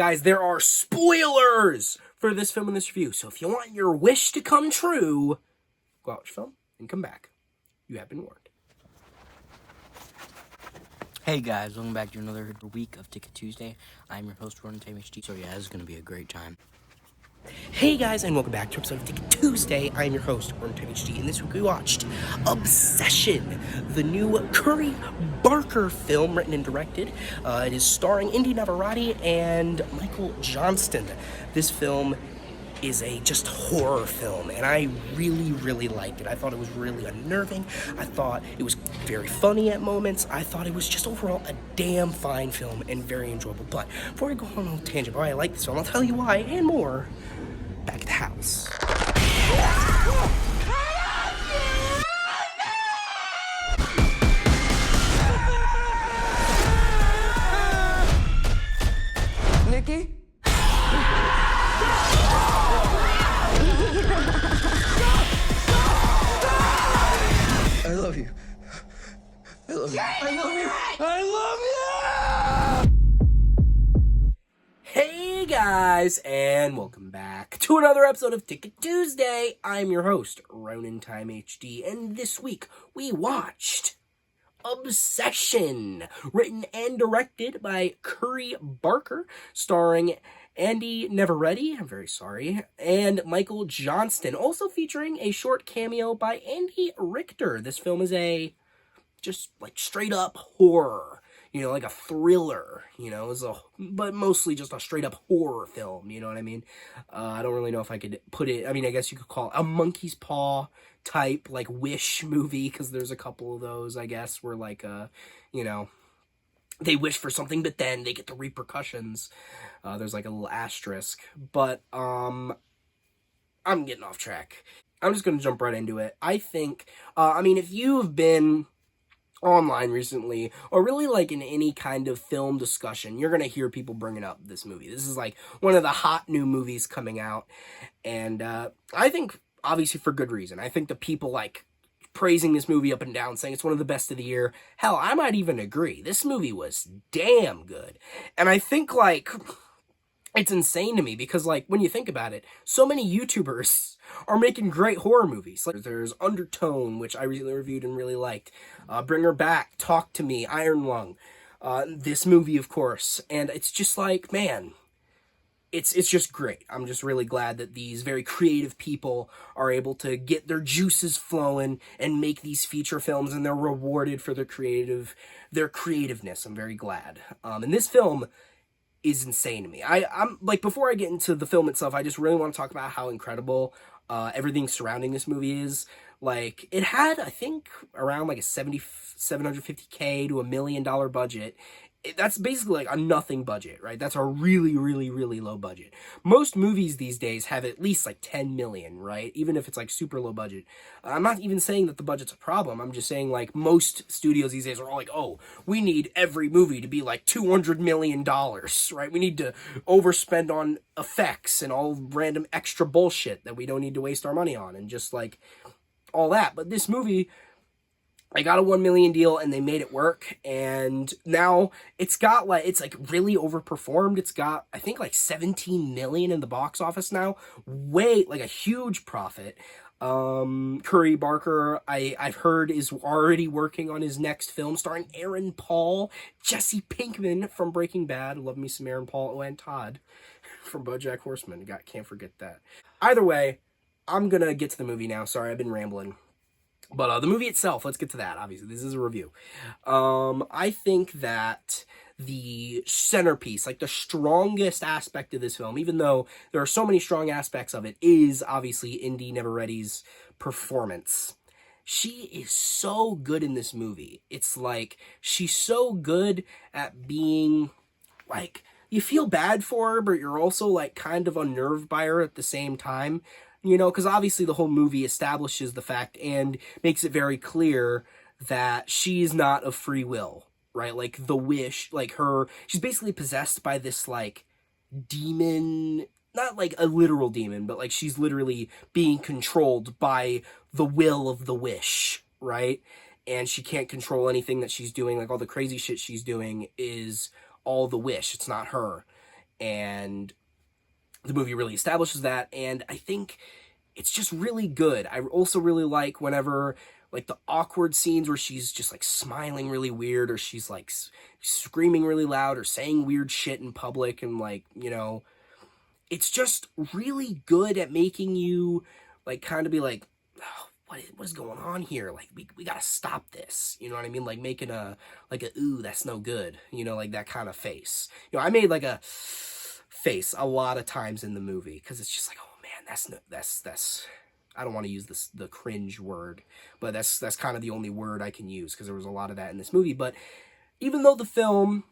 Guys, there are spoilers for this film and this review, so if you want your wish to come true, go watch the film and come back. You have been warned. Hey guys, welcome back to another week of Ticket Tuesday. I'm your host, Ron HD. So yeah, this is going to be a great time. Hey guys, and welcome back to episode of Ticket Tuesday. I am your host, Ron HD, and this week we watched Obsession, the new Curry Barker film written and directed. It is starring Inde Navarrette and Michael Johnston. This film is a just horror film, and I really liked it. I thought it was really unnerving. I thought it was very funny at moments. I thought it was just overall a damn fine film and very enjoyable. But before I go on a tangent why I like this film, I'll tell you why and more back at the house. Nikki? I love you. I love you. I love you. I love you! Hey guys, and welcome back to another episode of Ticket Tuesday. I'm your host, Ronan Time HD, and this week we watched Obsession, written and directed by Curry Barker, starring Inde Navarrette, I'm very sorry, and Michael Johnston, also featuring a short cameo by Andy Richter. This film is a just like straight up horror, like a thriller, but mostly just a straight up horror film, you know what I mean? I don't really know if I could put it, I guess you could call it a monkey's paw type, like, wish movie, because there's a couple of those, I guess, where, like, they wish for something, but then they get the repercussions. There's, like, a little asterisk, but, I'm getting off track. I'm just gonna jump right into it. I think, if you've been online recently, or really like in any kind of film discussion, you're gonna hear people bringing up this movie. This is like one of the hot new movies coming out, and I think obviously for good reason. I think the people like praising this movie up and down, saying it's one of the best of the year. Hell, I might even agree. This movie was damn good, and I think like it's insane to me because, like, when you think about it, so many YouTubers are making great horror movies. Like, there's Undertone, which I recently reviewed and really liked. Bring Her Back, Talk to Me, Iron Lung. This movie, of course. And it's just like, man, it's just great. I'm just really glad that these very creative people are able to get their juices flowing and make these feature films, and they're rewarded for their creativeness. I'm very glad. And this film is insane to me. I'm like, before I get into the film itself, I just really want to talk about how incredible everything surrounding this movie is. Like, it had, I think, around like a $750K to $1 million budget. That's basically like a nothing budget, right? That's a really low budget. Most movies these days have at least like 10 million, right? Even if it's like super low budget. I'm not even saying that the budget's a problem. I'm just saying like most studios these days are all like, oh, we need every movie to be like $200 million, right? We need to overspend on effects and all random extra bullshit that we don't need to waste our money on, and just like all that. But this movie, I got a 1 million deal and they made it work, and now it's like really overperformed. It's got, I think, like 17 million in the box office now. Like a huge profit. Curry Barker, I've heard, is already working on his next film starring Aaron Paul, Jesse Pinkman from Breaking Bad, love me some Aaron Paul, and Todd from BoJack Horseman. Can't forget that. Either way, I'm gonna get to the movie now. Sorry, I've been rambling. But the movie itself, let's get to that. Obviously, this is a review. I think that the centerpiece, like the strongest aspect of this film, even though there are so many strong aspects of it, is obviously Inde Navarrette's performance. She is so good in this movie. It's like, she's so good at being, like, you feel bad for her, but you're also, like, kind of unnerved by her at the same time. Because obviously the whole movie establishes the fact and makes it very clear that she's not of free will, right? Like, the wish, like, she's basically possessed by this, like, demon, not like a literal demon, but like she's literally being controlled by the will of the wish, right? And she can't control anything that she's doing. Like, all the crazy shit she's doing is all the wish. It's not her. and the movie really establishes that, and I think it's just really good. I also really like whenever, like, the awkward scenes where she's just, like, smiling really weird, or she's, like, screaming really loud, or saying weird shit in public, and, like, it's just really good at making you, like, kind of be like, oh, what is going on here? Like, we gotta stop this. You know what I mean? Like, making like a, ooh, that's no good. Like that kind of face. I made, like, a face a lot of times in the movie, because it's just like, oh man, that's I don't want to use the cringe word, but that's kind of the only word I can use, because there was a lot of that in this movie. But even though the film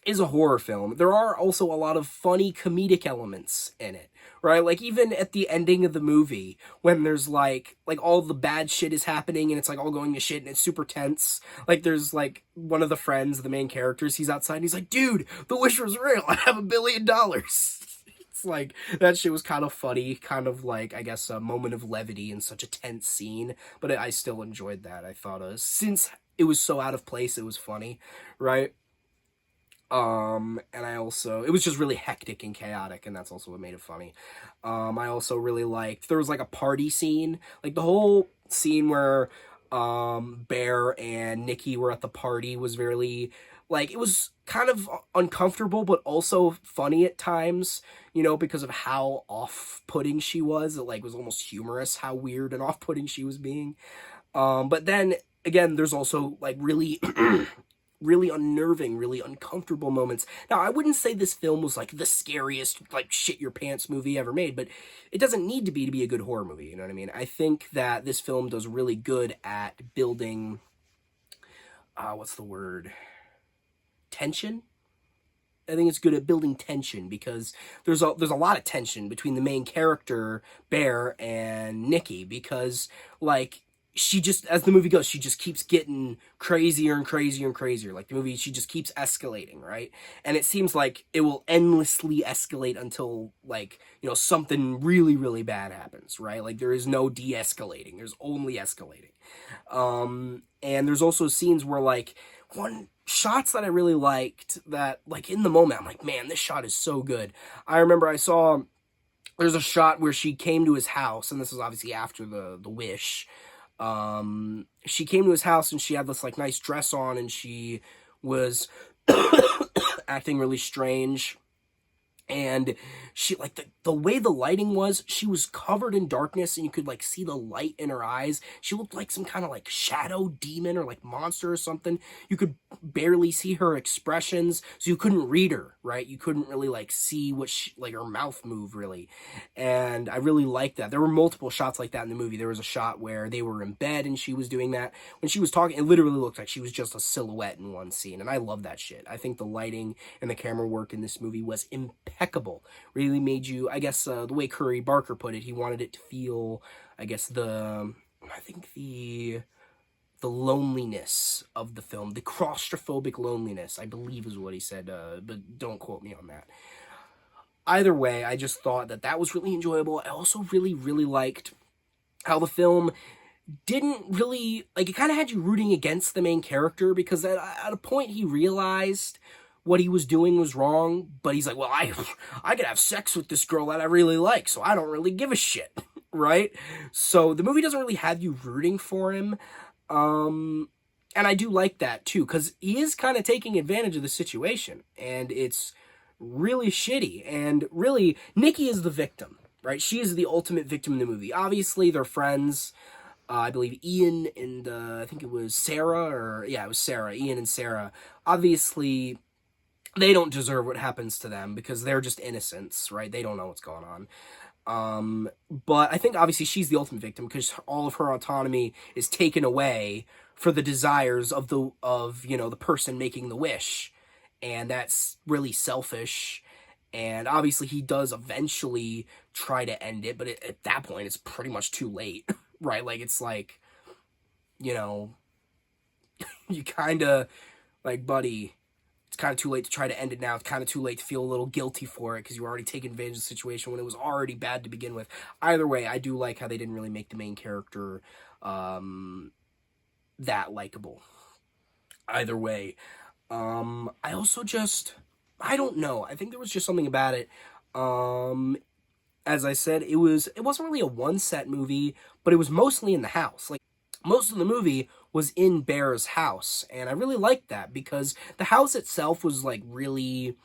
is a horror film, there are also a lot of funny comedic elements in it, right? Like, even at the ending of the movie, when there's like all the bad shit is happening, and it's like all going to shit, and it's super tense. Like, there's like one of the friends, the main characters, he's outside, and he's like, dude, the wish was real, I have $1 billion. It's like, that shit was kind of funny, kind of like, I guess, a moment of levity in such a tense scene, but I still enjoyed that. I thought, since it was so out of place, it was funny, right? And it was just really hectic and chaotic, and that's also what made it funny. I also really liked, there was like a party scene, like the whole scene where, Bear and Nikki were at the party was really, like, it was kind of uncomfortable, but also funny at times, because of how off-putting she was. It, like, was almost humorous how weird and off-putting she was being. But then, again, there's also, like, really really unnerving, really uncomfortable moments. Now, I wouldn't say this film was, like, the scariest, like, shit-your-pants movie ever made, but it doesn't need to be a good horror movie, you know what I mean? I think that this film does really good at building, what's the word? Tension? I think it's good at building tension, because there's a lot of tension between the main character, Bear, and Nikki, because, like, she just, as the movie goes, she just keeps getting crazier and crazier and crazier. Like, the movie, she just keeps escalating, right? And it seems like it will endlessly escalate until, like, something really, really bad happens, right? Like, there is no de-escalating. There's only escalating. And there's also scenes where, like, shots that I really liked, that, like, in the moment, I'm like, man, this shot is so good. I remember there's a shot where she came to his house, and this is obviously after the wish. She came to his house, and she had this, like, nice dress on, and she was acting really strange. And she, like, the way the lighting was, she was covered in darkness, and you could, like, see the light in her eyes. She looked like some kind of, like, shadow demon or, like, monster or something. You could barely see her expressions, so you couldn't read her, right? You couldn't really, like, see like, her mouth move, really. And I really liked that. There were multiple shots like that in the movie. There was a shot where they were in bed, and she was doing that. When she was talking, it literally looked like she was just a silhouette in one scene, and I love that shit. I think the lighting and the camera work in this movie was impeccable. Really made you, I guess, the way Curry Barker put it, he wanted it to feel, I guess, the loneliness of the film, the claustrophobic loneliness, I believe is what he said, but don't quote me on that. Either way, I just thought that was really enjoyable. I also really, really liked how the film didn't really, like, it kind of had you rooting against the main character, because at a point he realized what he was doing was wrong, but he's like, well, I could have sex with this girl that I really like, so I don't really give a shit, right? So the movie doesn't really have you rooting for him, and I do like that too, because he is kind of taking advantage of the situation, and it's really shitty. And really, Nikki is the victim, right? She is the ultimate victim in the movie. Obviously, they're friends. I believe Ian and I think it was Sarah, it was Sarah. Ian and Sarah. Obviously, they don't deserve what happens to them, because they're just innocents, right? They don't know what's going on. But I think obviously she's the ultimate victim, because all of her autonomy is taken away for the desires of the person making the wish. And that's really selfish. And obviously he does eventually try to end it, but at that point it's pretty much too late, right? Like, it's like, you kind of, like, buddy, it's kind of too late to try to end it now. It's kind of too late to feel a little guilty for it, because you were already taking advantage of the situation when it was already bad to begin with. Either way, I do like how they didn't really make the main character that likable. Either way. I also just, I don't know. I think there was just something about it. As I said, it wasn't really a one set movie, but it was mostly in the house. Like, most of the movie was in Bear's house, and I really liked that because the house itself was like really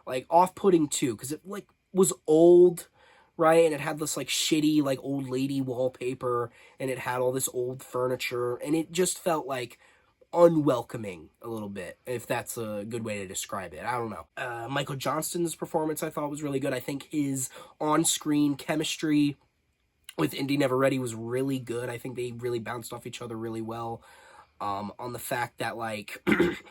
like off-putting too, because it like was old, right? And it had this like shitty like old lady wallpaper, and it had all this old furniture, and it just felt like unwelcoming a little bit, if that's a good way to describe it. I don't know. Michael Johnston's performance I thought was really good. I think his on-screen chemistry with Inde Navarrette was really good. I think they really bounced off each other really well. On the fact that, like,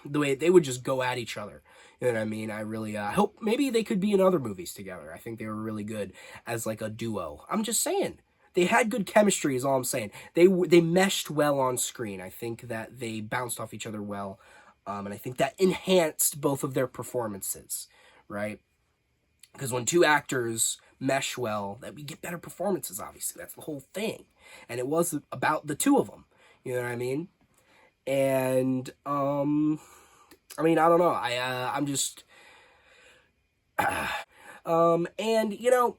the way they would just go at each other. You know what I mean? I really hope maybe they could be in other movies together. I think they were really good as, like, a duo. I'm just saying. They had good chemistry is all I'm saying. They meshed well on screen. I think that they bounced off each other well. And I think that enhanced both of their performances, right? Because when two actors mesh well, that we get better performances, obviously. That's the whole thing. And it was about the two of them. You know what I mean? And, I mean, I don't know. I'm just, and, you know,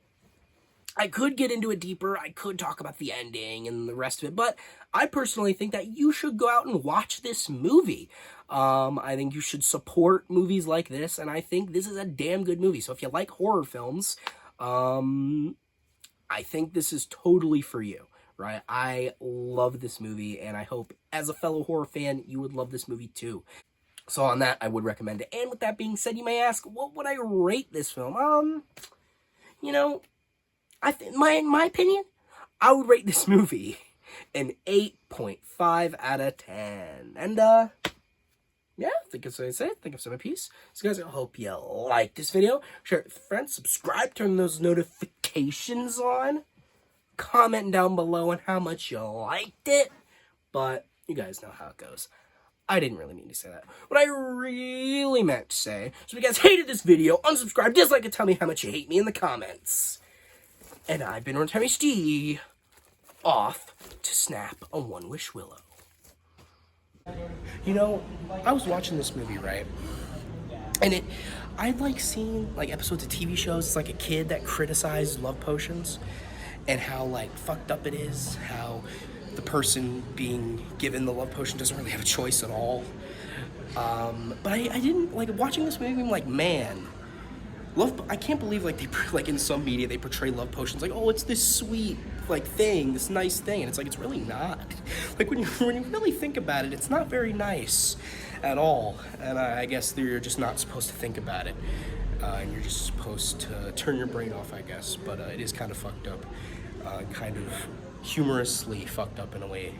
I could get into it deeper. I could talk about the ending and the rest of it, but I personally think that you should go out and watch this movie. I think you should support movies like this, and I think this is a damn good movie. So if you like horror films, I think this is totally for you, right? I love this movie, and I hope, as a fellow horror fan, you would love this movie too. So on that, I would recommend it. And with that being said, you may ask, what would I rate this film? You know, my opinion, I would rate this movie an 8.5 out of 10. And, yeah, I think that's what I said. I think I've said my piece. So, guys, I hope you like this video. Share it with friends. Subscribe. Turn those notifications on. Comment down below on how much you liked it. But you guys know how it goes. I didn't really mean to say that. What I really meant to say, so if you guys hated this video, unsubscribe, dislike, and tell me how much you hate me in the comments. And I've been Ron HD, off to snap a one-wish willow. You know, I was watching this movie, right? And I'd like seen like episodes of TV shows. It's like a kid that criticized love potions and how like fucked up it is, how the person being given the love potion doesn't really have a choice at all. But I didn't, like, watching this movie, I'm like, man, I can't believe, like, like, in some media, they portray love potions like, oh, it's this sweet, like, thing, this nice thing, and it's like, it's really not. Like, when you really think about it, it's not very nice at all, and I guess you're just not supposed to think about it, and you're just supposed to turn your brain off, I guess, but it is kind of fucked up, kind of humorously fucked up in a way